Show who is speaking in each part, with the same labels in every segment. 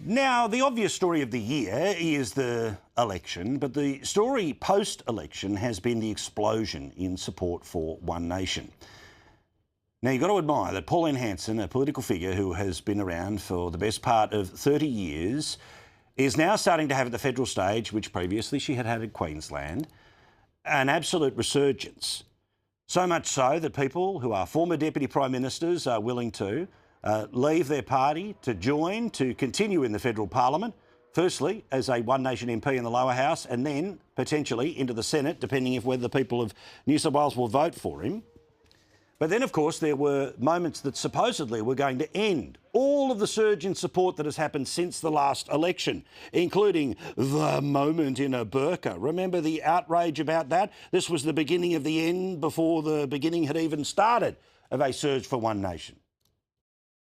Speaker 1: Now, the obvious story of the year is the election, but the story post-election has been the explosion in support for One Nation. Now, you've got to admire that Pauline Hanson, a political figure who has been around for the best part of 30 years, is now starting to have at the federal stage, which previously she had in Queensland, an absolute resurgence. So much so that people who are former Deputy Prime Ministers are willing to leave their party to join, to continue in the federal parliament, firstly as a One Nation MP in the lower house and then potentially into the Senate, depending on whether the people of New South Wales will vote for him. But then, of course, there were moments that supposedly were going to end all of the surge in support that has happened since the last election, including the moment in a burqa. Remember the outrage about that? This was the beginning of the end before the beginning had even started of a surge for One Nation.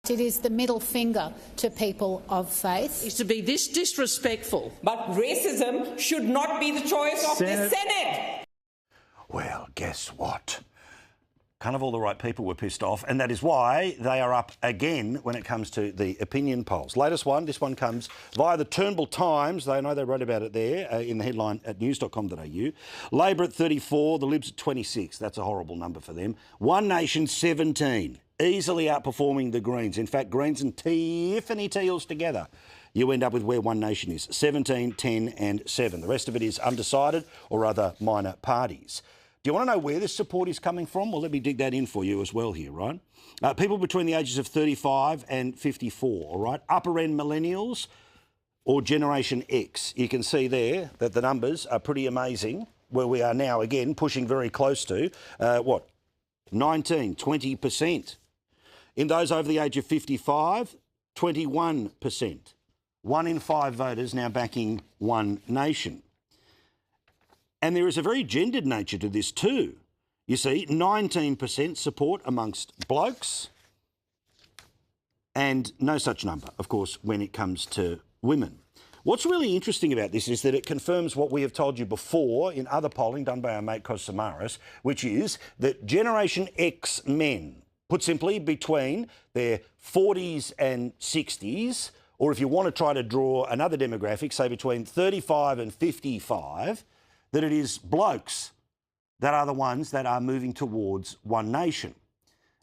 Speaker 2: It is the middle finger to people of faith.
Speaker 3: Is to be this disrespectful.
Speaker 4: But racism should not be the choice of the Senate.
Speaker 1: Well, guess what? Kind of all the right people were pissed off, and that is why they are up again when it comes to the opinion polls. Latest one, this one comes via the Turnbull Times. They know they wrote about it there in the headline at news.com.au. Labor at 34, the Libs at 26. That's a horrible number for them. One Nation 17, easily outperforming the Greens. In fact, Greens and Tiffany Teals together, you end up with where One Nation is, 17, 10 and 7. The rest of it is undecided or other minor parties. Do you want to know where this support is coming from? Well, let me dig that in for you as well here, right? People between the ages of 35 and 54, all right? Upper-end millennials or Generation X. You can see there that the numbers are pretty amazing, where we are now, again, pushing very close to, 19, 20%. In those over the age of 55, 21%. 1 in 5 voters now backing One Nation. And there is a very gendered nature to this too. You see, 19% support amongst blokes and no such number, of course, when it comes to women. What's really interesting about this is that it confirms what we have told you before in other polling done by our mate Kos Samaras, which is that Generation X men, put simply between their 40s and 60s, or if you want to try to draw another demographic, say between 35 and 55, that it is blokes that are the ones that are moving towards One Nation.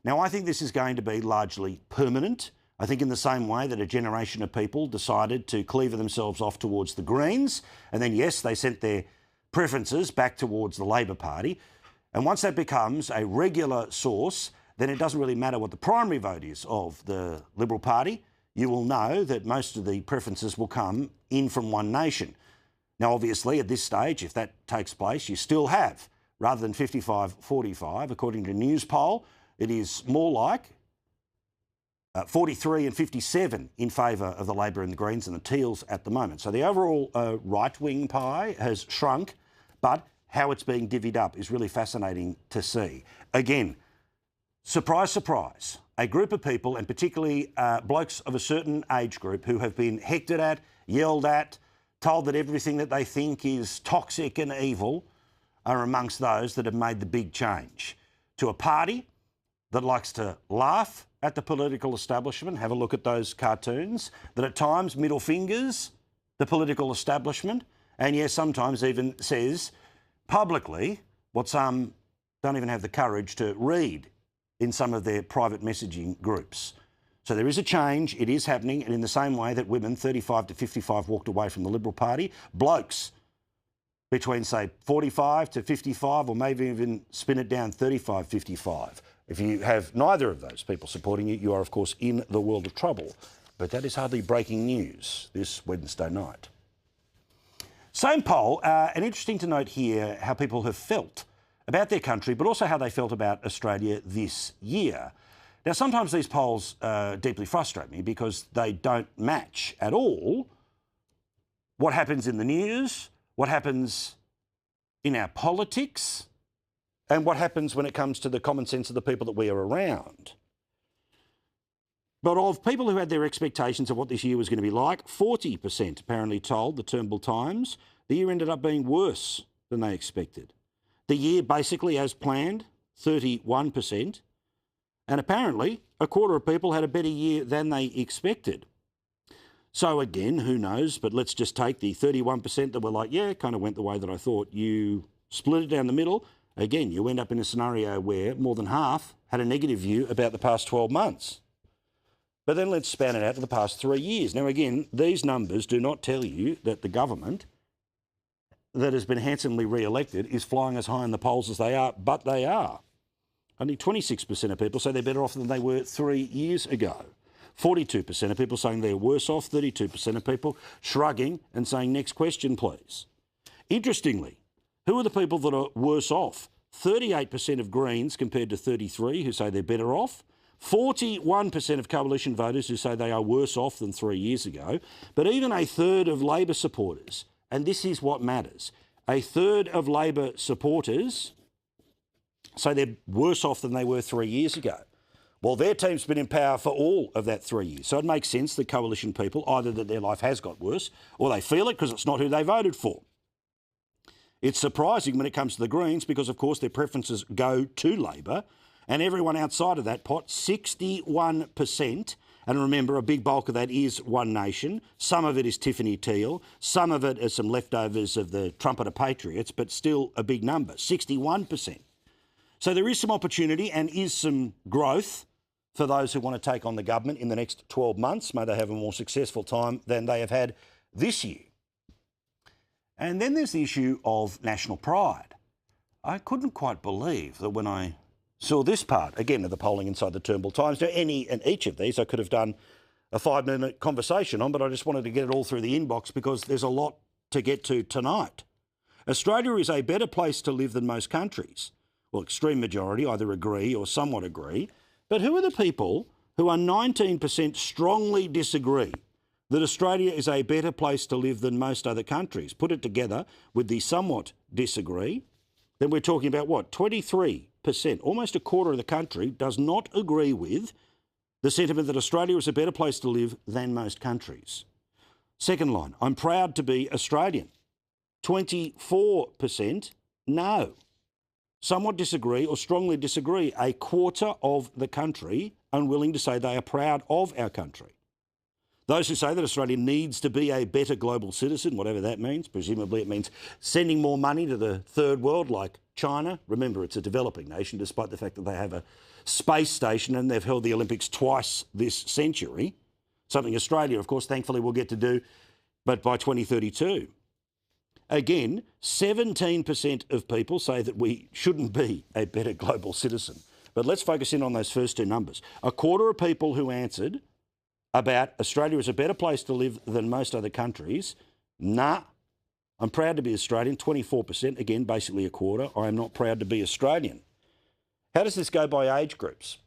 Speaker 1: Now, I think this is going to be largely permanent. I think in the same way that a generation of people decided to cleaver themselves off towards the Greens, and then, yes, they sent their preferences back towards the Labor Party. And once that becomes a regular source, then it doesn't really matter what the primary vote is of the Liberal Party. You will know that most of the preferences will come in from One Nation. Now, obviously, at this stage, if that takes place, you still have, rather than 55-45, according to a news poll, it is more like 43 and 57 in favour of the Labor and the Greens and the Teals at the moment. So the overall right-wing pie has shrunk, but how it's being divvied up is really fascinating to see. Again, surprise, surprise, a group of people, and particularly blokes of a certain age group who have been hectored at, yelled at, told that everything that they think is toxic and evil, are amongst those that have made the big change to a party that likes to laugh at the political establishment. Have a look at those cartoons, that at times middle fingers the political establishment, and yes, sometimes even says publicly what some don't even have the courage to read in some of their private messaging groups. So there is a change, it is happening, and in the same way that women 35 to 55 walked away from the Liberal Party, blokes between, say, 45 to 55, or maybe even spin it down 35, 55. If you have neither of those people supporting you, you are, of course, in the world of trouble. But that is hardly breaking news this Wednesday night. Same poll, and interesting to note here how people have felt about their country, but also how they felt about Australia this year. Now, sometimes these polls deeply frustrate me because they don't match at all what happens in the news, what happens in our politics, and what happens when it comes to the common sense of the people that we are around. But of people who had their expectations of what this year was going to be like, 40% apparently told the Turnbull Times the year ended up being worse than they expected. The year basically as planned, 31%. And apparently, a quarter of people had a better year than they expected. So again, who knows? But let's just take the 31% that were like, yeah, kind of went the way that I thought. You split it down the middle. Again, you end up in a scenario where more than half had a negative view about the past 12 months. But then let's span it out to the past 3 years. Now, again, these numbers do not tell you that the government that has been handsomely re-elected is flying as high in the polls as they are, but they are. Only 26% of people say they're better off than they were 3 years ago. 42% of people saying they're worse off, 32% of people shrugging and saying, next question, please. Interestingly, who are the people that are worse off? 38% of Greens compared to 33% who say they're better off. 41% of coalition voters who say they are worse off than 3 years ago. But even a third of Labor supporters, and this is what matters, a third of Labor supporters say they're worse off than they were 3 years ago. Well, their team's been in power for all of that 3 years. So it makes sense that coalition people, either that their life has got worse or they feel it because it's not who they voted for. It's surprising when it comes to the Greens because, of course, their preferences go to Labor, and everyone outside of that pot, 61%, and remember, a big bulk of that is One Nation. Some of it is Tiffany Teal. Some of it is some leftovers of the Trumpeter Patriots, but still a big number, 61%. So there is some opportunity and is some growth for those who want to take on the government in the next 12 months. May they have a more successful time than they have had this year. And then there's the issue of national pride. I couldn't quite believe that when I saw this part, again, of the polling inside the Turnbull Times. Now, any and each of these I could have done a 5-minute conversation on, but I just wanted to get it all through the inbox because there's a lot to get to tonight. Australia is a better place to live than most countries. Well, extreme majority either agree or somewhat agree. But who are the people who are 19% strongly disagree that Australia is a better place to live than most other countries? Put it together with the somewhat disagree, then we're talking about what? 23%, almost a quarter of the country does not agree with the sentiment that Australia is a better place to live than most countries. Second line, I'm proud to be Australian. 24% no. Somewhat disagree or strongly disagree. A quarter of the country unwilling to say they are proud of our country. Those who say that Australia needs to be a better global citizen, whatever that means, presumably it means sending more money to the third world like China. Remember, it's a developing nation, despite the fact that they have a space station and they've held the Olympics twice this century. Something Australia, of course, thankfully will get to do, but by 2032. Again, 17% of people say that we shouldn't be a better global citizen. But let's focus in on those first two numbers. A quarter of people who answered about Australia is a better place to live than most other countries, nah, I'm proud to be Australian. 24%, again, basically a quarter. I am not proud to be Australian. How does this go by age groups?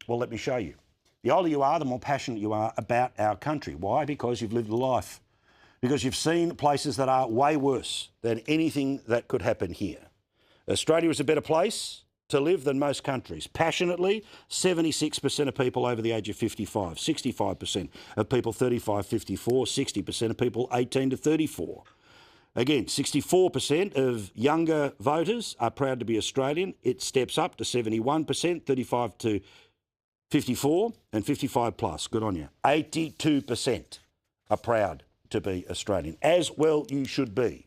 Speaker 1: Well, let me show you. The older you are, the more passionate you are about our country. Why? Because you've lived a life. Because you've seen places that are way worse than anything that could happen here. Australia is a better place to live than most countries. Passionately, 76% of people over the age of 55, 65% of people 35-54, 60% of people 18 to 34. Again, 64% of younger voters are proud to be Australian. It steps up to 71%, 35 to 54 and 55 plus. Good on you. 82% are proud to be Australian. As well you should be.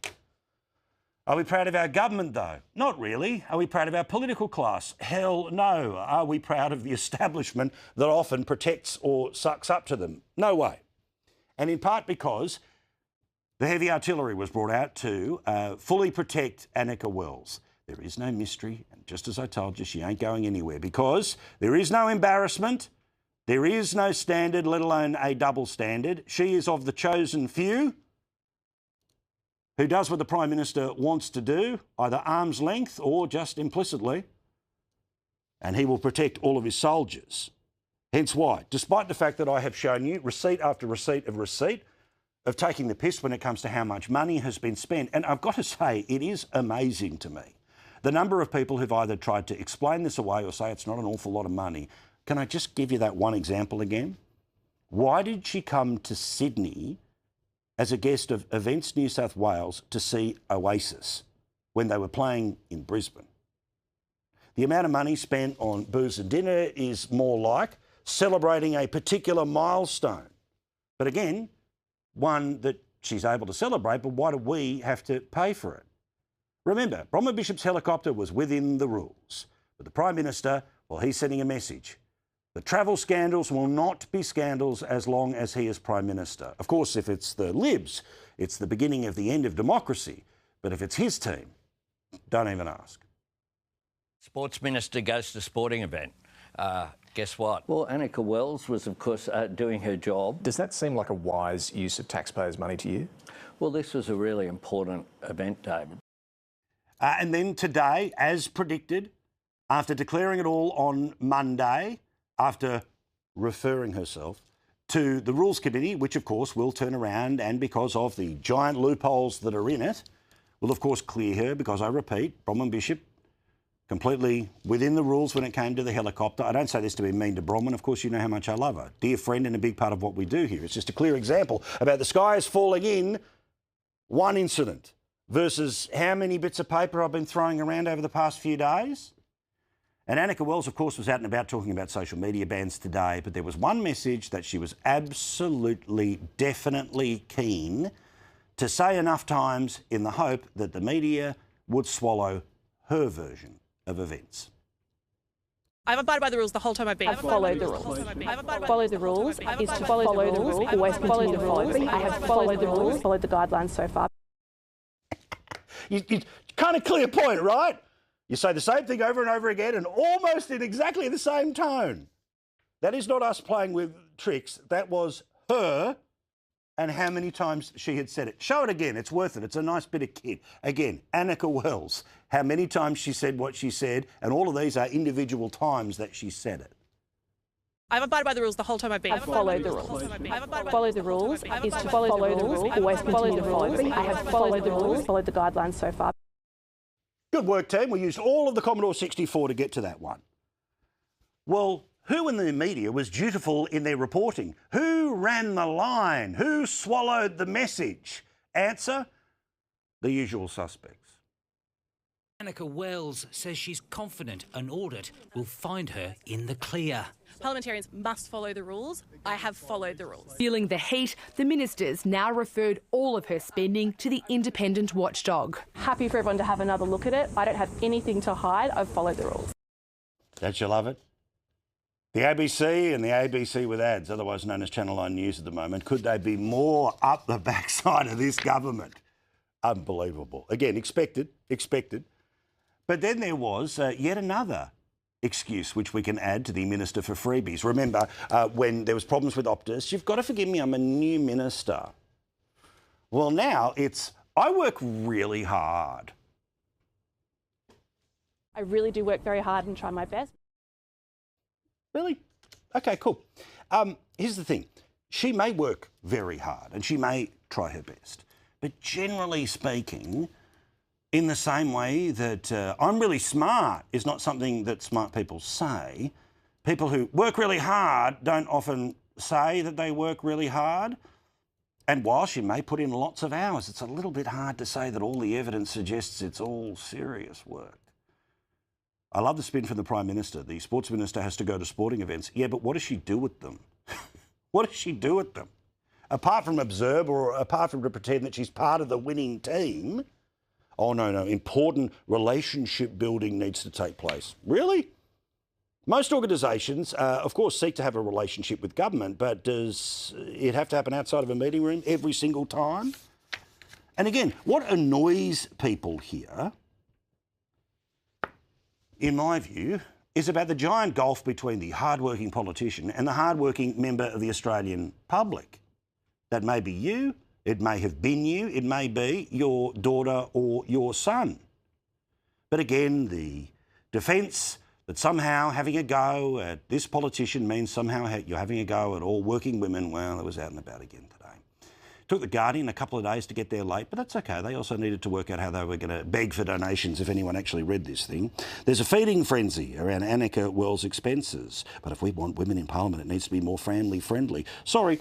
Speaker 1: Are we proud of our government, though? Not really. Are we proud of our political class? Hell no. Are we proud of the establishment that often protects or sucks up to them? No way. And in part because the heavy artillery was brought out to fully protect Annika Wells. There is no mystery, and just as I told you, she ain't going anywhere because there is no embarrassment. There is no standard, let alone a double standard. She is of the chosen few who does what the Prime Minister wants to do, either arm's length or just implicitly, and he will protect all of his soldiers. Hence why, despite the fact that I have shown you receipt after receipt of taking the piss when it comes to how much money has been spent, and I've got to say, it is amazing to me, the number of people who've either tried to explain this away or say it's not an awful lot of money. Can I just give you that one example again? Why did she come to Sydney as a guest of Events New South Wales to see Oasis when they were playing in Brisbane? The amount of money spent on booze and dinner is more like celebrating a particular milestone. But again, one that she's able to celebrate, but why do we have to pay for it? Remember, Bronwyn Bishop's helicopter was within the rules. But the Prime Minister, well, he's sending a message. The travel scandals will not be scandals as long as he is Prime Minister. Of course, if it's the Libs, it's the beginning of the end of democracy. But if it's his team, don't even ask.
Speaker 5: Sports Minister goes to sporting event. Guess what? Well, Annika Wells was, of course, doing her job.
Speaker 6: Does that seem like a wise use of taxpayers' money to you?
Speaker 5: Well, this was a really important event, David.
Speaker 1: And then today, as predicted, after declaring it all on Monday, after referring herself to the Rules Committee, which of course will turn around and because of the giant loopholes that are in it, will of course clear her because, I repeat, Bronwyn Bishop completely within the rules when it came to the helicopter. I don't say this to be mean to Bronwyn. Of course, you know how much I love her. Dear friend and a big part of what we do here. It's just a clear example about the sky is falling in one incident versus how many bits of paper I've been throwing around over the past few days. And Annika Wells, of course, was out and about talking about social media bans today, but there was one message that she was absolutely, definitely keen to say enough times in the hope that the media would swallow her version of events.
Speaker 7: I've abided by the rules the whole time I've been.
Speaker 8: I've followed the rules. Follow the rules is to follow the rules, always continue to follow them. I have followed the rules, followed the guidelines so far.
Speaker 1: You kind of clear point, right? You say the same thing over and over again and almost in exactly the same tone. That is not us playing with tricks. That was her and how many times she had said it. Show it again. It's worth it. It's a nice bit of kit. Again, Annika Wells, how many times she said what she said, and all of these are individual times that she said it.
Speaker 7: I've abided by the rules the whole time I've been.
Speaker 8: I've followed the rules. Follow the rules is to follow the rules, always continue to follow them. I have followed the rules, followed the guidelines so far.
Speaker 1: Good work, team. We used all of the Commodore 64 to get to that one. Well, who in the media was dutiful in their reporting? Who ran the line? Who swallowed the message? Answer, the usual suspects.
Speaker 9: Annika Wells says she's confident an audit will find her in the clear.
Speaker 7: Parliamentarians must follow the rules. I have followed the rules.
Speaker 10: Feeling the heat, the ministers now referred all of her spending to the independent watchdog.
Speaker 8: Happy for everyone to have another look at it. I don't have anything to hide. I've followed the rules.
Speaker 1: Don't you love it? The ABC and the ABC with ads, otherwise known as Channel 9 News at the moment, could they be more up the backside of this government? Unbelievable. Again, expected. But then there was yet another excuse which we can add to the Minister for Freebies. Remember, when there was problems with Optus, you've got to forgive me, I'm a new minister. Well, now it's, I work really hard.
Speaker 8: I really do work very hard and try my best.
Speaker 1: Really? Okay, cool. Here's the thing. She may work very hard and she may try her best. But generally speaking, in the same way that I'm really smart is not something that smart people say, people who work really hard don't often say that they work really hard. And while she may put in lots of hours, it's a little bit hard to say that all the evidence suggests it's all serious work. I love the spin from the Prime Minister. The Sports Minister has to go to sporting events. Yeah, but what does she do with them? What does she do with them? Apart from observe or apart from to pretend that she's part of the winning team, oh, no, important relationship building needs to take place. Really? Most organisations, of course, seek to have a relationship with government, but does it have to happen outside of a meeting room every single time? And again, what annoys people here, in my view, is about the giant gulf between the hard-working politician and the hard-working member of the Australian public. That may be you, it may have been you, it may be your daughter or your son. But again, the defence that somehow having a go at this politician means somehow you're having a go at all working women, well, it was out and about again today. Took the Guardian a couple of days to get there late, but that's okay. They also needed to work out how they were going to beg for donations if anyone actually read this thing. There's a feeding frenzy around Annika Wells' expenses. But if we want women in Parliament, it needs to be more family-friendly. Sorry,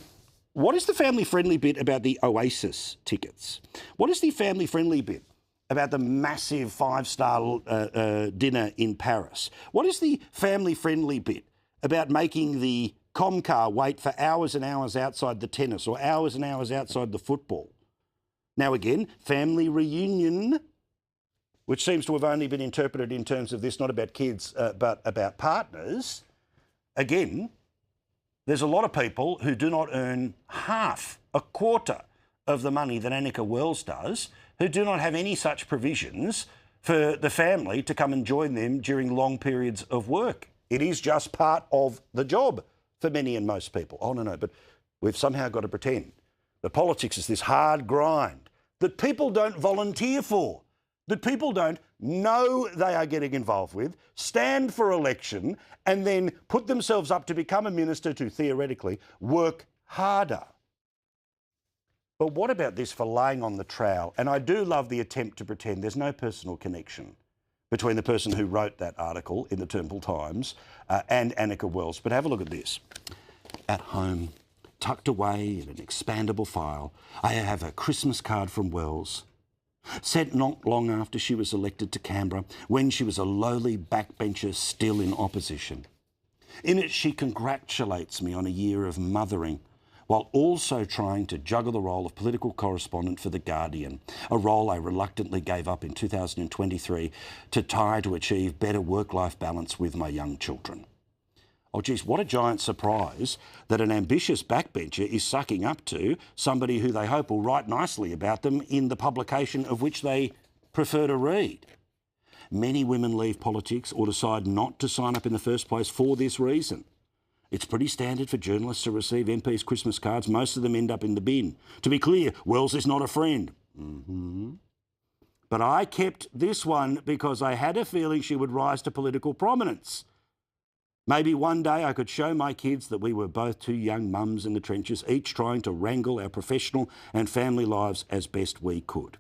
Speaker 1: what is the family-friendly bit about the Oasis tickets? What is the family-friendly bit about the massive five-star dinner in Paris? What is the family-friendly bit about making the Comcar wait for hours and hours outside the tennis or hours and hours outside the football. Now again, family reunion, which seems to have only been interpreted in terms of this, not about kids, but about partners. Again, there's a lot of people who do not earn half, a quarter of the money that Annika Wells does, who do not have any such provisions for the family to come and join them during long periods of work. It is just part of the job for many and most people. Oh, no, but we've somehow got to pretend that politics is this hard grind that people don't volunteer for, that people don't know they are getting involved with, stand for election, and then put themselves up to become a minister to theoretically work harder. But what about this for laying on the trowel? And I do love the attempt to pretend there's no personal connection between the person who wrote that article in the Turnbull Times and Annika Wells. But have a look at this. At home, tucked away in an expandable file, I have a Christmas card from Wells, sent not long after she was elected to Canberra, when she was a lowly backbencher still in opposition. In it, she congratulates me on a year of mothering, while also trying to juggle the role of political correspondent for The Guardian, a role I reluctantly gave up in 2023 to try to achieve better work-life balance with my young children. Oh, geez, what a giant surprise that an ambitious backbencher is sucking up to somebody who they hope will write nicely about them in the publication of which they prefer to read. Many women leave politics or decide not to sign up in the first place for this reason. It's pretty standard for journalists to receive MPs' Christmas cards. Most of them end up in the bin. To be clear, Wells is not a friend. But I kept this one because I had a feeling she would rise to political prominence. Maybe one day I could show my kids that we were both two young mums in the trenches, each trying to wrangle our professional and family lives as best we could.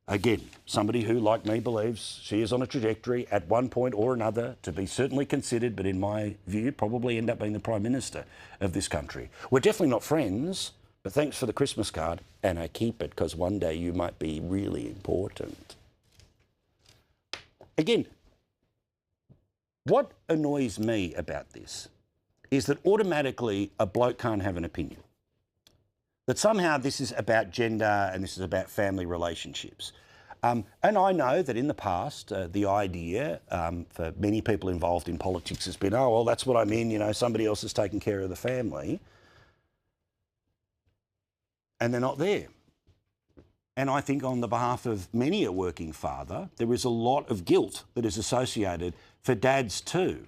Speaker 1: Again, somebody who, like me, believes she is on a trajectory at one point or another to be certainly considered, but in my view, probably end up being the Prime Minister of this country. We're definitely not friends, but thanks for the Christmas card, and I keep it because one day you might be really important. Again, what annoys me about this is that automatically a bloke can't have an opinion. That somehow this is about gender and this is about family relationships. And I know that in the past, the idea for many people involved in politics has been, oh, well, that's what I mean, you know, somebody else is taking care of the family. And they're not there. And I think on the behalf of many a working father, there is a lot of guilt that is associated for dads too.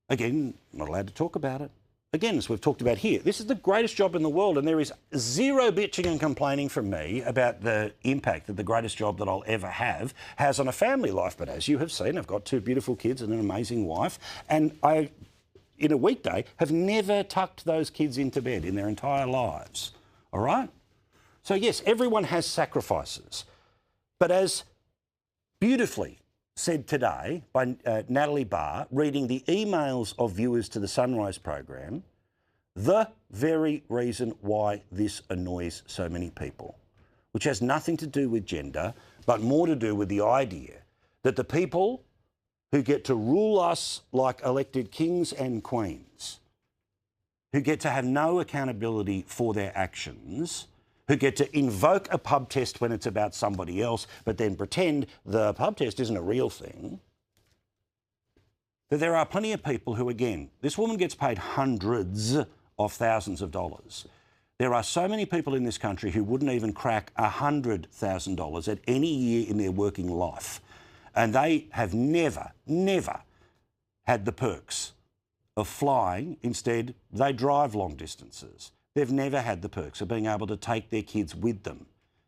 Speaker 1: Again, not allowed to talk about it. Again, as we've talked about here, this is the greatest job in the world, and there is zero bitching and complaining from me about the impact that the greatest job that I'll ever have has on a family life. But as you have seen, I've got two beautiful kids and an amazing wife, and I, in a weekday, have never tucked those kids into bed in their entire lives. All right? So yes, everyone has sacrifices. But as beautifully said today by Natalie Barr, reading the emails of viewers to the Sunrise program, the very reason why this annoys so many people, which has nothing to do with gender, but more to do with the idea that the people who get to rule us like elected kings and queens, who get to have no accountability for their actions, who get to invoke a pub test when it's about somebody else, but then pretend the pub test isn't a real thing, that there are plenty of people who, again, this woman gets paid hundreds of thousands of dollars. There are so many people in this country who wouldn't even crack $100,000 at any year in their working life. And they have never had the perks of flying. Instead, they drive long distances. They've never had the perks of being able to take their kids with them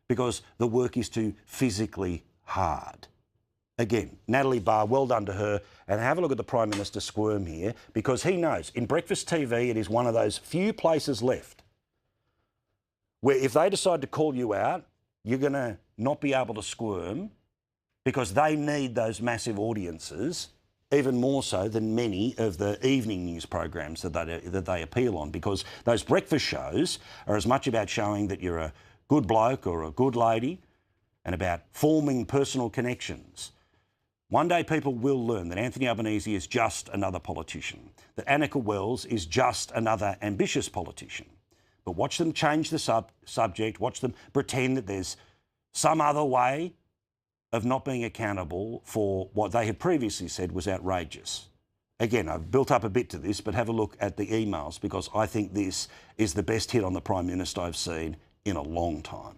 Speaker 1: because the work is too physically hard. Again, Natalie Barr, well done to her. And have a look at the Prime Minister squirm here, because he knows in breakfast TV it is one of those few places left where if they decide to call you out, you're going to not be able to squirm because they need those massive audiences even more so than many of the evening news programs that they appeal on, because those breakfast shows are as much about showing that you're a good bloke or a good lady and about forming personal connections. One day people will learn that Anthony Albanese is just another politician, that Annika Wells is just another ambitious politician. But watch them change the subject, watch them pretend that there's some other way of not being accountable for what they had previously said was outrageous. Again, I've built up a bit to this, but have a look at the emails because I think this is the best hit on the Prime Minister I've seen in a long time.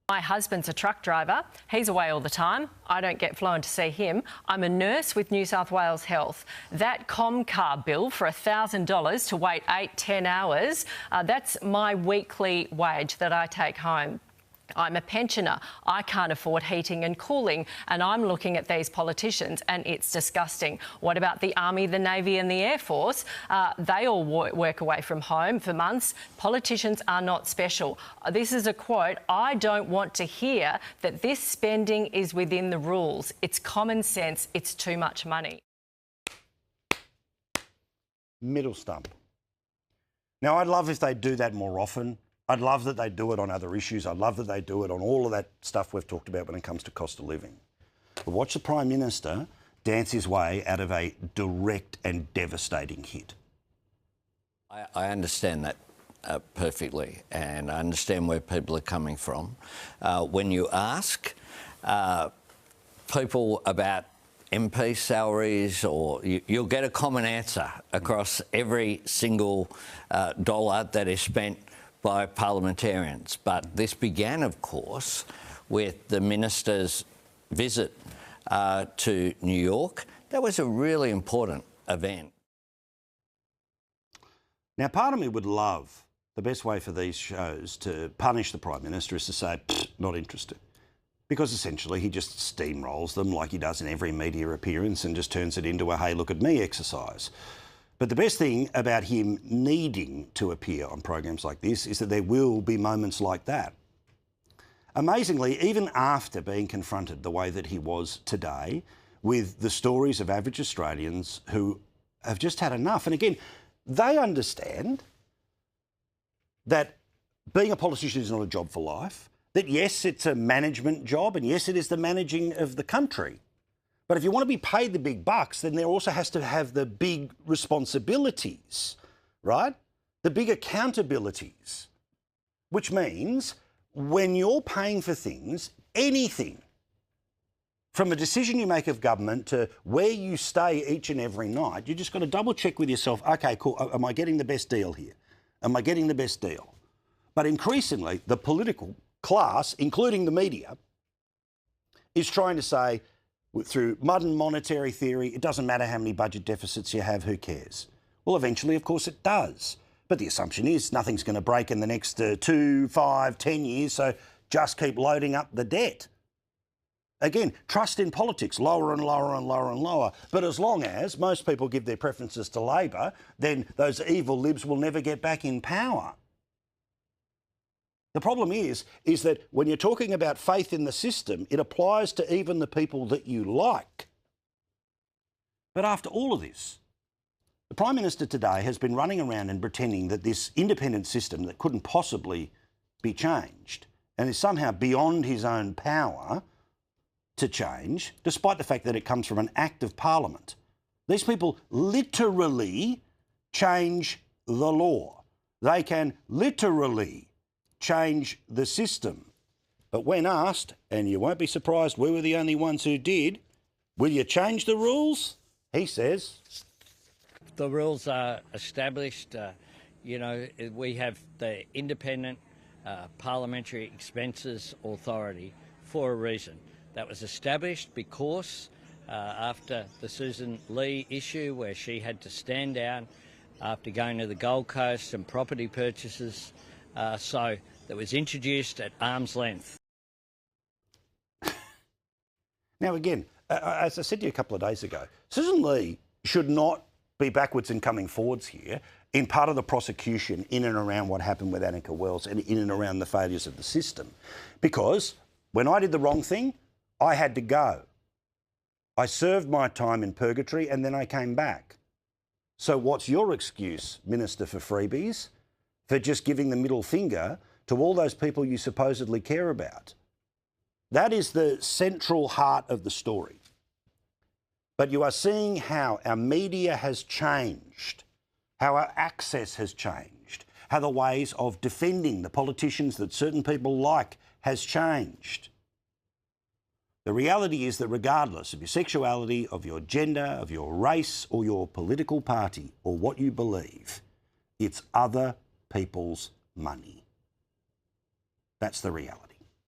Speaker 11: My husband's a truck driver. He's away all the time. I don't get flown to see him. I'm a nurse with New South Wales Health. That Comcar bill for $1,000 to wait 8-10 hours, that's my weekly wage that I take home. I'm a pensioner. I can't afford heating and cooling, and I'm looking at these politicians and it's disgusting. What about the Army, the Navy and the Air Force? They all work away from home for months. Politicians are not special. This is a quote. I don't want to hear that this spending is within the rules. It's common sense. It's too much money.
Speaker 1: Middle stump. Now, I'd love if they do that more often. I'd love that they do it on other issues. I'd love that they do it on all of that stuff we've talked about when it comes to cost of living. But watch the Prime Minister dance his way out of a direct and devastating hit.
Speaker 5: I understand that perfectly, and I understand where people are coming from. When you ask people about MP salaries, or you'll get a common answer across every single dollar that is spent by parliamentarians. But this began, of course, with the minister's visit to New York. That was a really important event.
Speaker 1: Now, part of me would love the best way for these shows to punish the Prime Minister is to say, not interested. Because essentially he just steamrolls them like he does in every media appearance and just turns it into a hey, look at me exercise. But the best thing about him needing to appear on programs like this is that there will be moments like that. Amazingly, even after being confronted the way that he was today with the stories of average Australians who have just had enough, and again, they understand that being a politician is not a job for life, that yes, it's a management job, and yes, it is the managing of the country. But if you want to be paid the big bucks, then there also has to have the big responsibilities, right? The big accountabilities, which means when you're paying for things, anything, from a decision you make of government to where you stay each and every night, you just got to double check with yourself, okay, cool, am I getting the best deal here? Am I getting the best deal? But increasingly, the political class, including the media, is trying to say, through modern monetary theory, it doesn't matter how many budget deficits you have, who cares? Well, eventually, of course, it does. But the assumption is nothing's going to break in the next 2, 5, 10 years, so just keep loading up the debt. Again, trust in politics, lower and lower and lower and lower. But as long as most people give their preferences to Labor, then those evil libs will never get back in power. The problem is that when you're talking about faith in the system, it applies to even the people that you like. But after all of this, the Prime Minister today has been running around and pretending that this independent system that couldn't possibly be changed and is somehow beyond his own power to change, despite the fact that it comes from an act of Parliament. These people literally change the law. They can literally change the system. But when asked, and you won't be surprised we were the only ones who did, will you change the rules? He says,
Speaker 5: the rules are established. You know, we have the Independent Parliamentary Expenses Authority for a reason. That was established because after the Susan Lee issue, where she had to stand down after going to the Gold Coast and property purchases, so that was introduced at arm's length.
Speaker 1: Now again, as I said to you a couple of days ago, Susan Lee should not be backwards in coming forwards here in part of the prosecution in and around what happened with Annika Wells and in and around the failures of the system. Because when I did the wrong thing, I had to go. I served my time in purgatory and then I came back. So what's your excuse, Minister for Freebies, for just giving the middle finger to all those people you supposedly care about? That is the central heart of the story. But you are seeing how our media has changed, how our access has changed, how the ways of defending the politicians that certain people like has changed. The reality is that regardless of your sexuality, of your gender, of your race or your political party or what you believe, it's other people's money. That's the reality.